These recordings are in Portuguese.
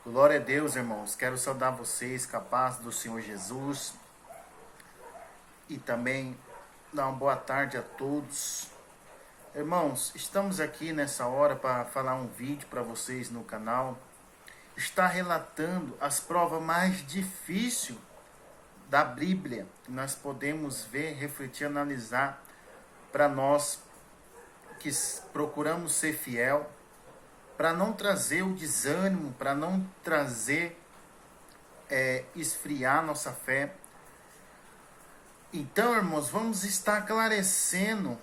Glória a Deus, irmãos. Quero saudar vocês com a paz do Senhor Jesus e também dar uma boa tarde a todos. Irmãos, estamos aqui nessa hora para falar um vídeo para vocês no canal. Está relatando as provas mais difíceis da Bíblia que nós podemos ver, refletir, analisar para nós que procuramos ser fiel, para não trazer o desânimo, para não trazer esfriar nossa fé. Então, irmãos, vamos estar esclarecendo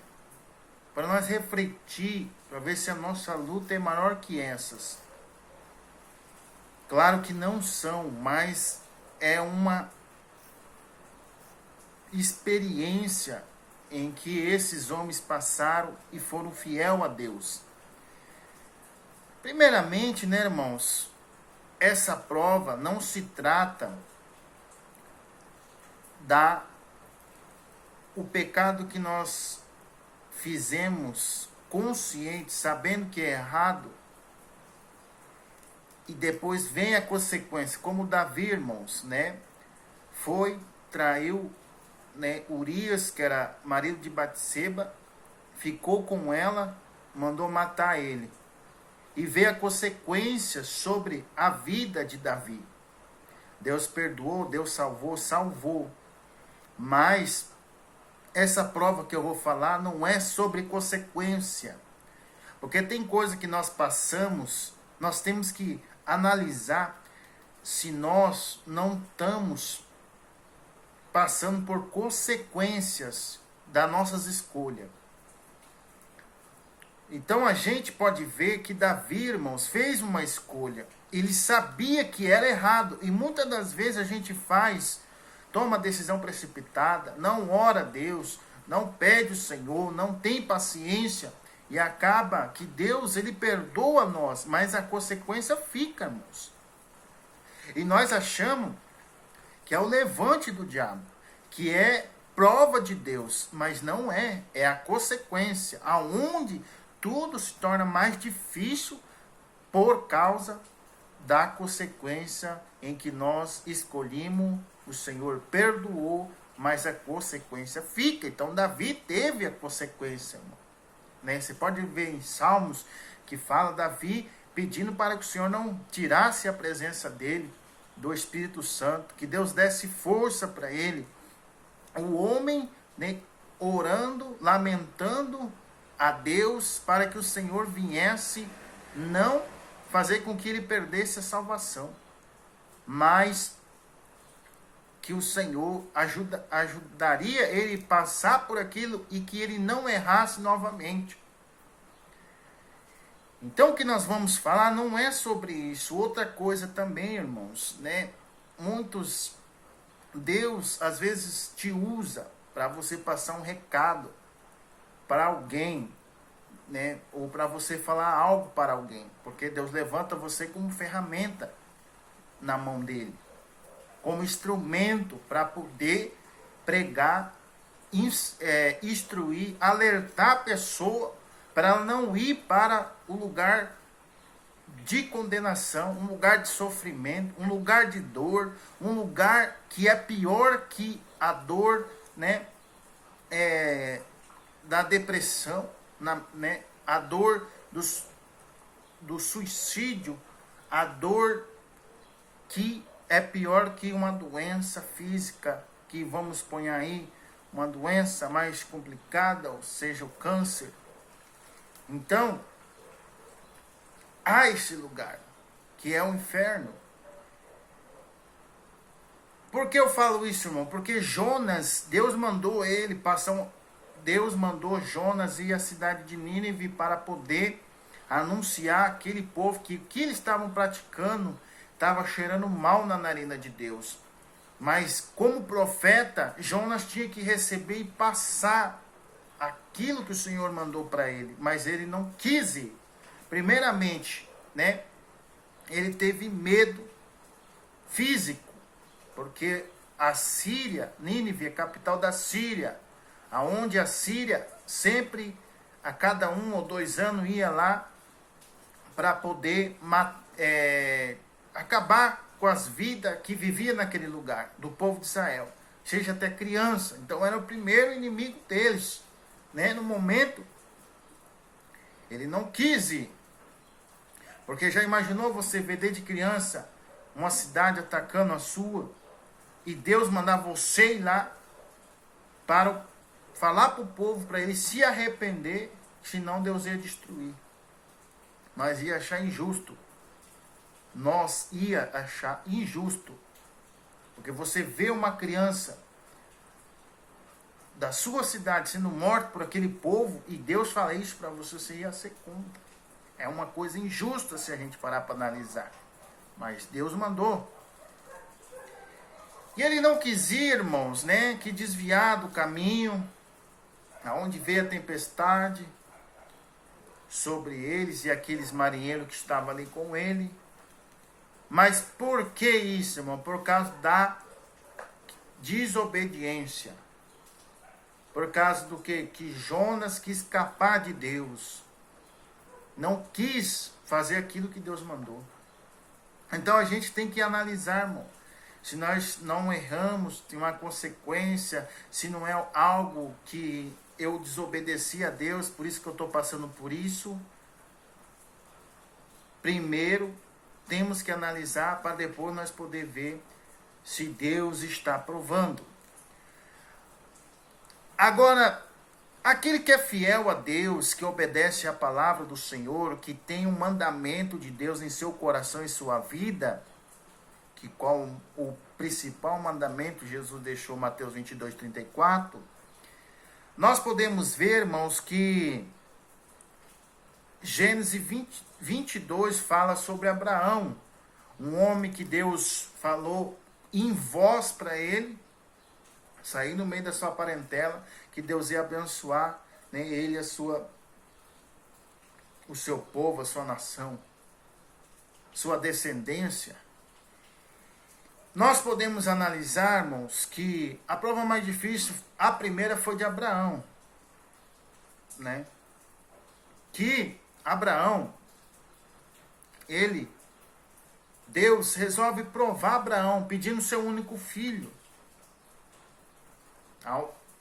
para nós refletir, para ver se a nossa luta é maior que essas. Claro que não são, mas é uma experiência em que esses homens passaram e foram fiel a Deus. Primeiramente, né, irmãos, essa prova não se trata o pecado que nós fizemos consciente, sabendo que é errado, e depois vem a consequência, como Davi, irmãos, né, traiu, né, Urias, que era marido de Batseba, ficou com ela, mandou matar ele. E veio a consequência sobre a vida de Davi. Deus perdoou, Deus salvou. Mas essa prova que eu vou falar não é sobre consequência. Porque tem coisa que nós passamos, nós temos que analisar se nós não estamos passando por consequências das nossas escolhas. Então a gente pode ver que Davi, irmãos, fez uma escolha. Ele sabia que era errado. E muitas das vezes a gente toma decisão precipitada, não ora a Deus, não pede o Senhor, não tem paciência. E acaba que Deus, ele perdoa nós, mas a consequência fica, irmãos. E nós achamos que é o levante do diabo, que é prova de Deus, mas não é. É a consequência, aonde tudo se torna mais difícil por causa da consequência em que nós escolhemos, o Senhor perdoou, mas a consequência fica. Então Davi teve a consequência, irmão. Né? Você pode ver em Salmos que fala Davi pedindo para que o Senhor não tirasse a presença dele, do Espírito Santo, que Deus desse força para ele. O homem, né, orando, lamentando a Deus para que o Senhor viesse não fazer com que ele perdesse a salvação, mas que o Senhor ajudaria ele a passar por aquilo e que ele não errasse novamente. Então o que nós vamos falar não é sobre isso. Outra coisa também, irmãos, né? Deus às vezes te usa para você passar um recado para alguém, né? Ou para você falar algo para alguém, porque Deus levanta você como ferramenta na mão dele, como instrumento para poder pregar, instruir, alertar a pessoa para ela não ir para o lugar de condenação, um lugar de sofrimento, um lugar de dor, um lugar que é pior que a dor, né, da depressão, né, a dor do suicídio, a dor que é pior que uma doença física, que vamos pôr aí, uma doença mais complicada, ou seja, o câncer. Então, há esse lugar, que é o inferno. Por que eu falo isso, irmão? Porque Jonas, Deus mandou Jonas ir à cidade de Nínive para poder anunciar aquele povo que o que eles estavam praticando estava cheirando mal na narina de Deus. Mas como profeta, Jonas tinha que receber e passar aquilo que o Senhor mandou para ele. Mas ele não quis ir. Primeiramente, né, ele teve medo físico, porque a Síria, Nínive, é a capital da Síria, aonde a Síria sempre, a cada 1 ou 2 anos, ia lá para poder acabar com as vidas que vivia naquele lugar, do povo de Israel, seja até criança. Então era o primeiro inimigo deles, né? No momento, ele não quis ir, porque já imaginou você ver desde criança uma cidade atacando a sua, e Deus mandar você ir lá para falar para o povo, para ele se arrepender, senão Deus ia destruir. Mas ia achar injusto. Nós ia achar injusto. Porque você vê uma criança da sua cidade sendo morta por aquele povo, e Deus fala isso para você, você ia ser contra. É uma coisa injusta se a gente parar para analisar. Mas Deus mandou. E ele não quis ir, irmãos, né? Que desviar do caminho, aonde veio a tempestade sobre eles e aqueles marinheiros que estavam ali com ele. Mas por que isso, irmão? Por causa da desobediência. Por causa do que Jonas quis escapar de Deus. Não quis fazer aquilo que Deus mandou. Então a gente tem que analisar, irmão. Se nós não erramos, tem uma consequência. Se não é algo que eu desobedeci a Deus, por isso que eu estou passando por isso. Primeiro, temos que analisar para depois nós poder ver se Deus está provando. Agora, aquele que é fiel a Deus, que obedece à palavra do Senhor, que tem um mandamento de Deus em seu coração e sua vida, que qual o principal mandamento Jesus deixou, Mateus 22, 34, nós podemos ver, irmãos, que Gênesis 22 fala sobre Abraão, um homem que Deus falou em voz para ele, sair no meio da sua parentela, que Deus ia abençoar, né, ele, o seu povo, a sua nação, sua descendência. Nós podemos analisar, irmãos, que a prova mais difícil, a primeira foi de Abraão, né? Que Abraão, Deus resolve provar Abraão, pedindo seu único filho,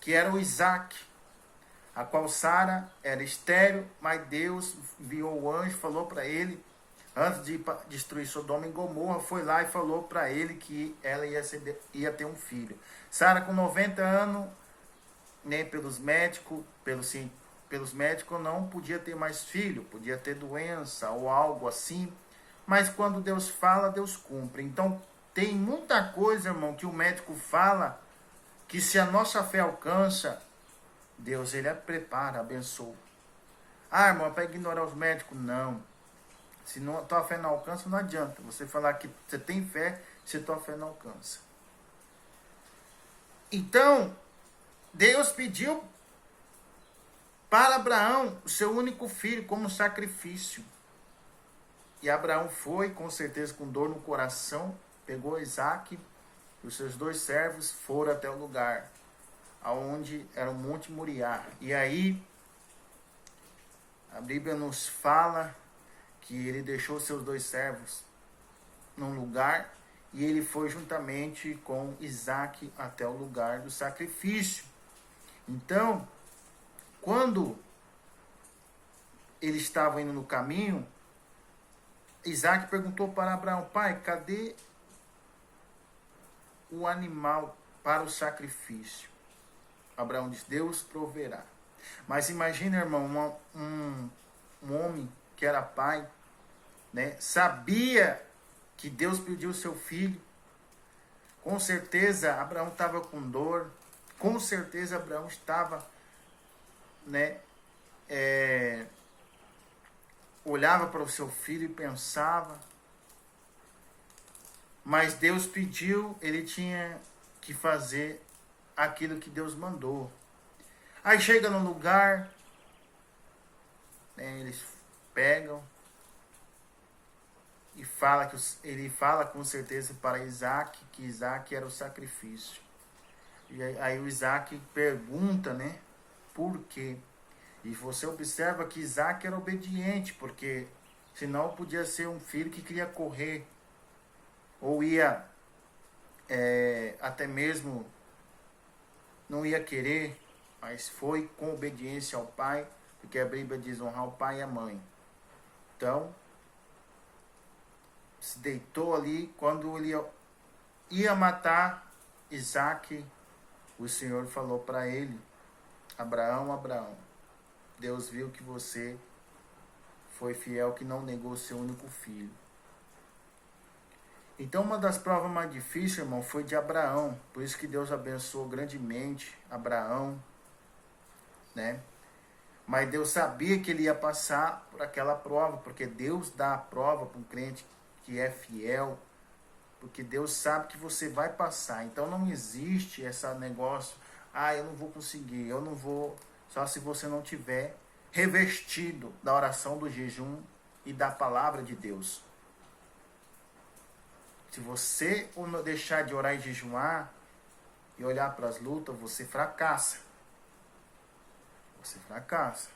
que era o Isaac, a qual Sara era estéril, mas Deus enviou o anjo, falou para ele, antes de destruir Sodoma e Gomorra, foi lá e falou para ele que ela ia ter um filho. Sara, com 90 anos, nem pelos médicos, não podia ter mais filho, podia ter doença ou algo assim, mas quando Deus fala, Deus cumpre. Então, tem muita coisa, irmão, que o médico fala, que se a nossa fé alcança, Deus, ele a prepara, abençoa. Ah, irmão, para ignorar os médicos? Não. Se não, a tua fé não alcança, não adianta você falar que você tem fé, se a tua fé não alcança. Então, Deus pediu para Abraão o seu único filho como sacrifício. E Abraão foi, com certeza, com dor no coração, pegou Isaac e os seus 2 servos foram até o lugar aonde era o Monte Moriá. E aí, a Bíblia nos fala que ele deixou seus 2 servos num lugar e ele foi juntamente com Isaac até o lugar do sacrifício. Então, quando eles estavam indo no caminho, Isaac perguntou para Abraão: pai, cadê o animal para o sacrifício? Abraão disse: Deus proverá. Mas imagina, irmão, um homem que era pai, né, sabia que Deus pediu o seu filho. Com certeza Abraão estava com dor. Com certeza Abraão estava, né, olhava para o seu filho e pensava. Mas Deus pediu, ele tinha que fazer aquilo que Deus mandou. Aí chega no lugar, né, eles pegam e ele fala com certeza para Isaac que Isaac era o sacrifício. E aí o Isaac pergunta, né, por quê? E você observa que Isaac era obediente, porque senão podia ser um filho que queria correr, ou ia até mesmo não ia querer, mas foi com obediência ao pai, porque a Bíblia diz honrar o pai e a mãe. Então, se deitou ali, quando ele ia matar Isaac, o Senhor falou para ele, Abraão, Abraão, Deus viu que você foi fiel, que não negou seu único filho. Então, uma das provas mais difíceis, irmão, foi de Abraão. Por isso que Deus abençoou grandemente Abraão, né? Mas Deus sabia que ele ia passar por aquela prova, porque Deus dá a prova para um crente que é fiel, porque Deus sabe que você vai passar. Então, não existe esse negócio, eu não vou conseguir, eu não vou, só se você não tiver revestido da oração, do jejum e da palavra de Deus. Se você deixar de orar e jejuar e olhar para as lutas, você fracassa. Você fracassa.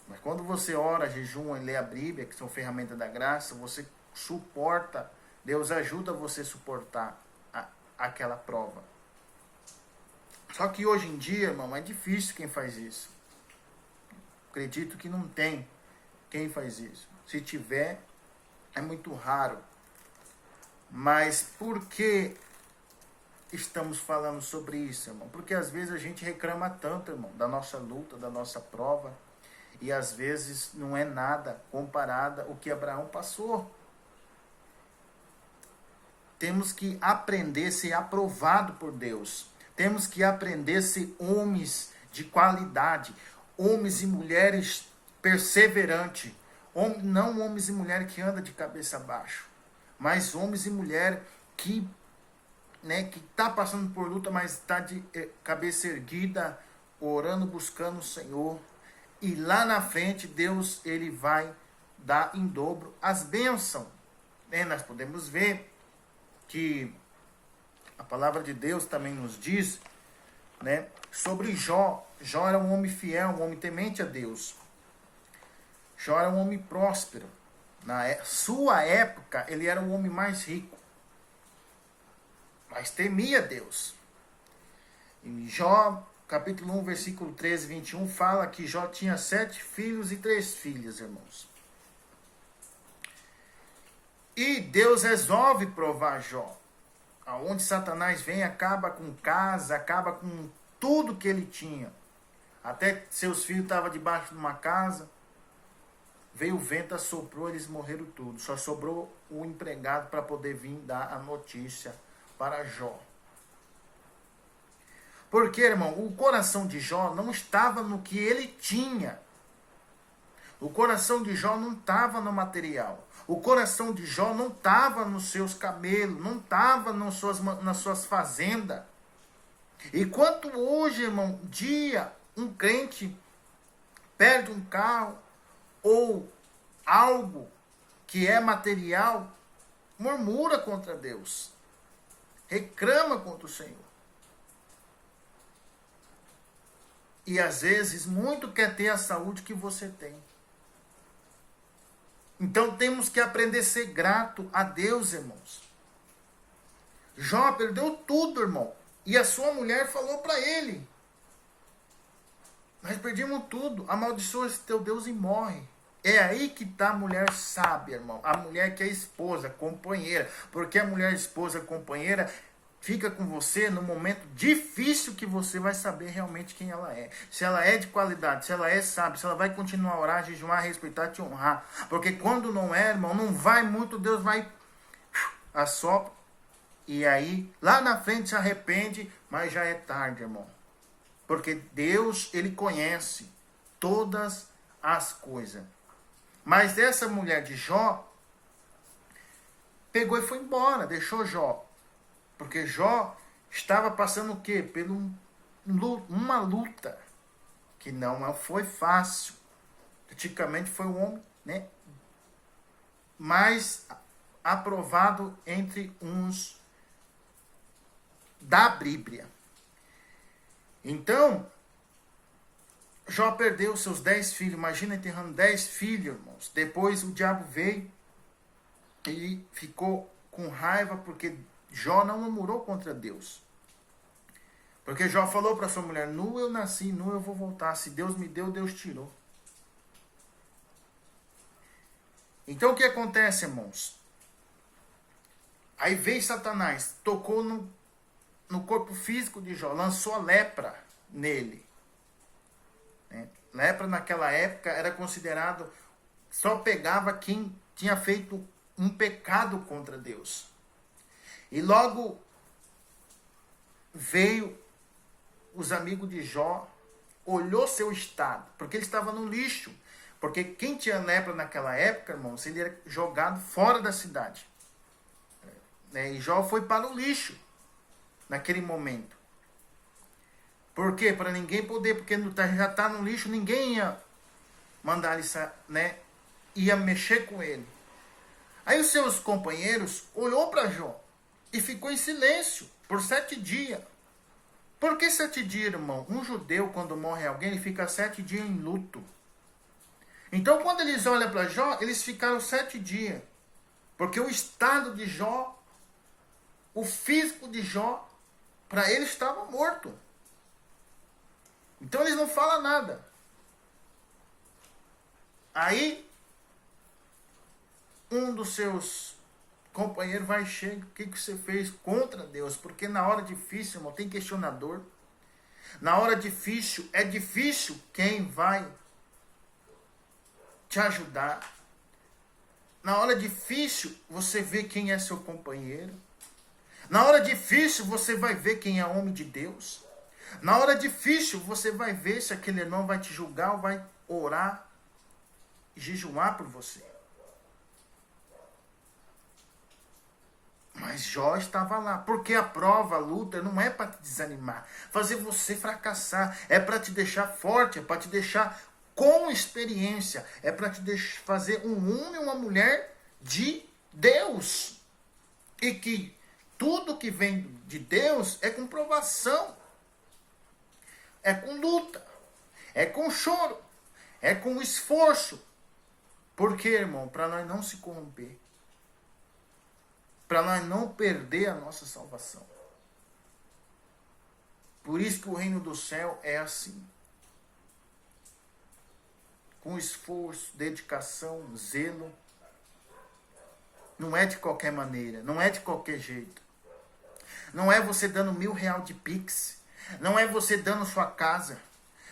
Mas quando você ora, jejum e lê a Bíblia, que são ferramentas da graça, você suporta. Deus ajuda você a suportar aquela prova. Só que hoje em dia, irmão, é difícil quem faz isso. Acredito que não tem quem faz isso. Se tiver, é muito raro. Mas por que estamos falando sobre isso, irmão? Porque às vezes a gente reclama tanto, irmão, da nossa luta, da nossa prova, e às vezes não é nada comparada ao que Abraão passou. Temos que aprender a ser aprovado por Deus. Temos que aprender a ser homens de qualidade, homens e mulheres perseverantes, não homens e mulheres que andam de cabeça baixa, mas homens e mulheres que está passando por luta, mas está de cabeça erguida, orando, buscando o Senhor. E lá na frente, Deus ele vai dar em dobro as bênçãos. Nós podemos ver que a palavra de Deus também nos diz, sobre Jó. Jó era um homem fiel, um homem temente a Deus. Jó era um homem próspero. Na sua época, ele era o homem mais rico, mas temia Deus. Em Jó, capítulo 1, versículo 13, 21, fala que Jó tinha 7 filhos e 3 filhas, irmãos. E Deus resolve provar Jó. Aonde Satanás vem, acaba com casa, acaba com tudo que ele tinha. Até seus filhos estavam debaixo de uma casa. Veio o vento, assoprou, eles morreram tudo. Só sobrou o empregado para poder vir dar a notícia para Jó. Porque, irmão, o coração de Jó não estava no que ele tinha. O coração de Jó não estava no material. O coração de Jó não estava nos seus camelos, não estava nas suas fazendas. E quanto hoje, irmão, um crente perde um carro, ou algo que é material, murmura contra Deus, reclama contra o Senhor. E às vezes muito quer ter a saúde que você tem. Então temos que aprender a ser grato a Deus, irmãos. Jó perdeu tudo, irmão. E a sua mulher falou para ele: nós perdemos tudo, amaldiçoa esse teu Deus e morre. É aí que está a mulher sábia, irmão. A mulher que é esposa, companheira. Porque a mulher esposa, companheira, fica com você no momento difícil que você vai saber realmente quem ela é. Se ela é de qualidade, se ela é sábia, se ela vai continuar a orar, jejuar, respeitar, te honrar. Porque quando não é, irmão, não vai muito, Deus vai assopra. E aí, lá na frente se arrepende, mas já é tarde, irmão. Porque Deus, ele conhece todas as coisas. Mas essa mulher de Jó pegou e foi embora, deixou Jó. Porque Jó estava passando o quê? Por uma luta que não foi fácil. Praticamente foi um homem, mais aprovado entre uns da Bíblia. Então, Jó perdeu seus 10 filhos. Imagina enterrando 10 filhos, irmãos. Depois o diabo veio e ficou com raiva porque Jó não murmurou contra Deus. Porque Jó falou para sua mulher: nu eu nasci, nu eu vou voltar. Se Deus me deu, Deus tirou. Então o que acontece, irmãos? Aí veio Satanás, tocou no corpo físico de Jó, lançou a lepra nele. Né? Lepra naquela época era considerado, só pegava quem tinha feito um pecado contra Deus. E logo veio os amigos de Jó, olhou seu estado, porque ele estava no lixo. Porque quem tinha lepra naquela época, irmãos, ele era jogado fora da cidade. E Jó foi para o lixo naquele momento. Por quê? Para ninguém poder, porque já está no lixo, ninguém ia mandar ele, né? Ia mexer com ele. Aí os seus companheiros olhou para Jó e ficou em silêncio por 7 dias. Por que 7 dias, irmão? Um judeu, quando morre alguém, ele fica 7 dias em luto. Então, quando eles olham para Jó, eles ficaram 7 dias. Porque o estado de Jó, o físico de Jó, para ele estava morto. Então, eles não falam nada. Aí, um dos seus companheiros vai e chega: o que você fez contra Deus? Porque na hora difícil, irmão, tem questionador. Na hora difícil, é difícil quem vai te ajudar. Na hora difícil, você vê quem é seu companheiro. Na hora difícil, você vai ver quem é homem de Deus. Na hora difícil, você vai ver se aquele irmão vai te julgar ou vai orar e jejuar por você. Mas Jó estava lá, porque a prova, a luta, não é para te desanimar, fazer você fracassar, é para te deixar forte, é para te deixar com experiência, é para te fazer um homem e uma mulher de Deus. E que tudo que vem de Deus é com provação, é com luta, é com choro, é com esforço. Por quê, irmão? Para nós não se corromper. Para nós não perder a nossa salvação. Por isso que o reino do céu é assim. Com esforço, dedicação, zelo. Não é de qualquer maneira, não é de qualquer jeito. Não é você dando R$1.000 de Pix. Não é você dando sua casa.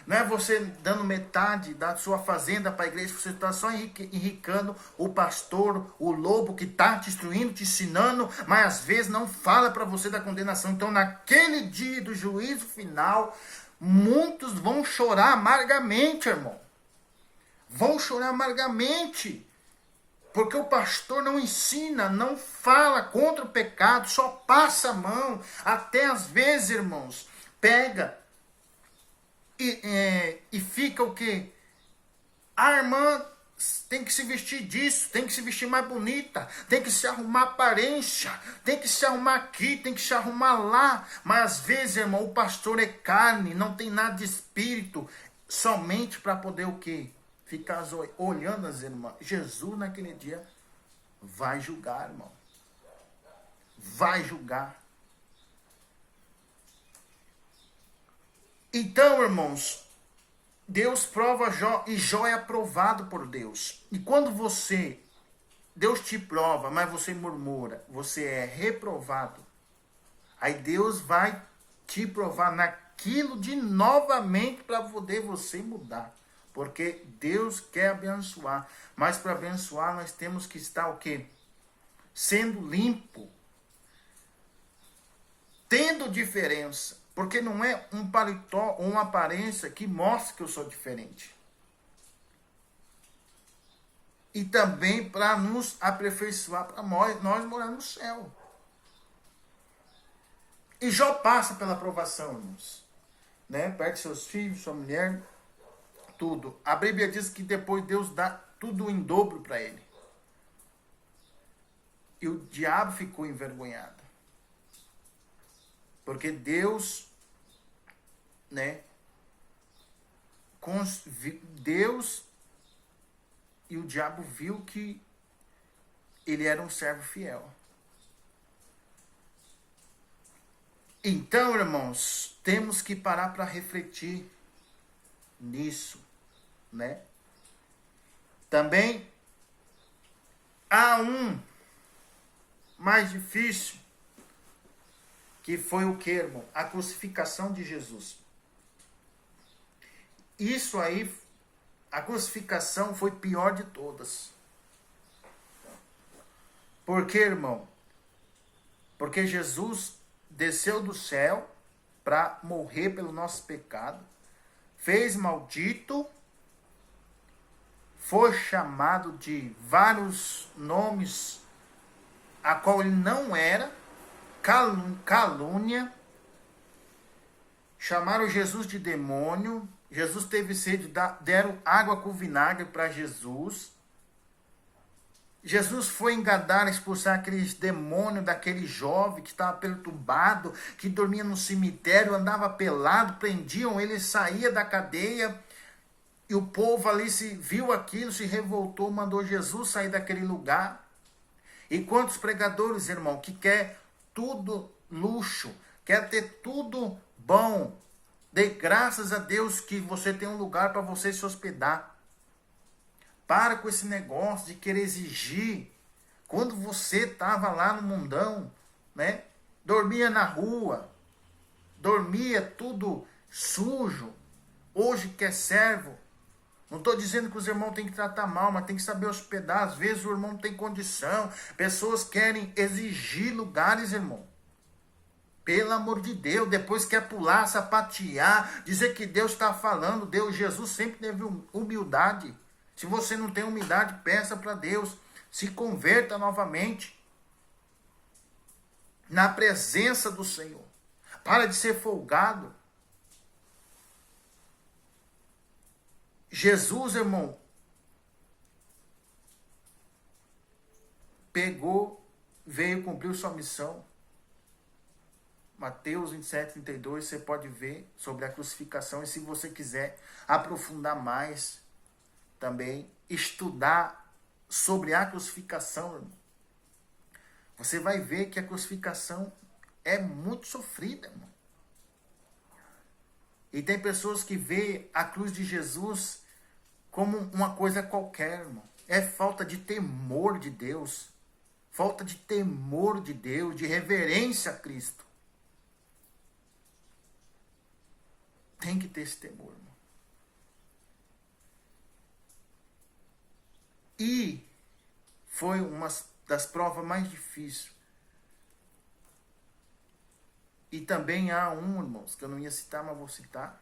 Não é você dando metade da sua fazenda para a igreja. Você está só enricando o pastor, o lobo que está te instruindo, te ensinando, mas às vezes não fala para você da condenação. Então, naquele dia do juízo final, muitos vão chorar amargamente, irmão. Vão chorar amargamente. Porque o pastor não ensina, não fala contra o pecado, só passa a mão. Até às vezes, irmãos, pega e fica o quê? A irmã tem que se vestir disso, tem que se vestir mais bonita, tem que se arrumar aparência, tem que se arrumar aqui, tem que se arrumar lá. Mas às vezes, irmão, o pastor é carne, não tem nada de espírito, somente para poder o quê? Ficar olhando as irmãs. Jesus naquele dia vai julgar, irmão. Vai julgar. Então, irmãos, Deus prova Jó e Jó é aprovado por Deus. E quando Deus te prova, mas você murmura, você é reprovado. Aí Deus vai te provar naquilo de novamente para poder você mudar. Porque Deus quer abençoar. Mas para abençoar nós temos que estar o quê? Sendo limpo. Tendo diferença. Porque não é um paletó ou uma aparência que mostra que eu sou diferente. E também para nos aperfeiçoar, para nós morar no céu. E Jó passa pela aprovação, irmãos. Né? Perde seus filhos, sua mulher, tudo. A Bíblia diz que depois Deus dá tudo em dobro para ele. E o diabo ficou envergonhado. Porque Deus, né? Deus e o diabo viu que ele era um servo fiel. Então, irmãos, temos que parar para refletir nisso, né? Também há um mais difícil, que foi o que, irmão? A crucificação de Jesus. Isso aí, a crucificação foi pior de todas. Por quê, irmão? Porque Jesus desceu do céu para morrer pelo nosso pecado, fez maldito, foi chamado de vários nomes a qual ele não era, calúnia, chamaram Jesus de demônio, Jesus teve sede, deram água com vinagre para Jesus. Jesus foi engadar, expulsar aqueles demônios daquele jovem que estava perturbado, que dormia no cemitério, andava pelado, prendiam ele, saía da cadeia, e o povo ali viu aquilo, se revoltou, mandou Jesus sair daquele lugar. E quantos pregadores, irmão, que quer tudo luxo, quer ter tudo bom, dê graças a Deus que você tem um lugar para você se hospedar. Para com esse negócio de querer exigir. Quando você estava lá no mundão, né? Dormia na rua, dormia tudo sujo. Hoje quer servo. Não estou dizendo que os irmãos têm que tratar mal, mas tem que saber hospedar. Às vezes o irmão não tem condição. Pessoas querem exigir lugares, irmão. Pelo amor de Deus, depois quer pular, sapatear, dizer que Deus está falando. Deus, Jesus sempre teve humildade. Se você não tem humildade, peça para Deus. Se converta novamente na presença do Senhor. Para de ser folgado. Jesus, irmão, veio cumprir sua missão. Mateus 27, 32, você pode ver sobre a crucificação. E se você quiser aprofundar mais, também estudar sobre a crucificação, irmão, você vai ver que a crucificação é muito sofrida, irmão. E tem pessoas que veem a cruz de Jesus como uma coisa qualquer, irmão. É falta de temor de Deus. Falta de temor de Deus, de reverência a Cristo. Tem que ter esse temor, irmão. E foi uma das provas mais difíceis. E também há um, irmãos, que eu não ia citar, mas vou citar.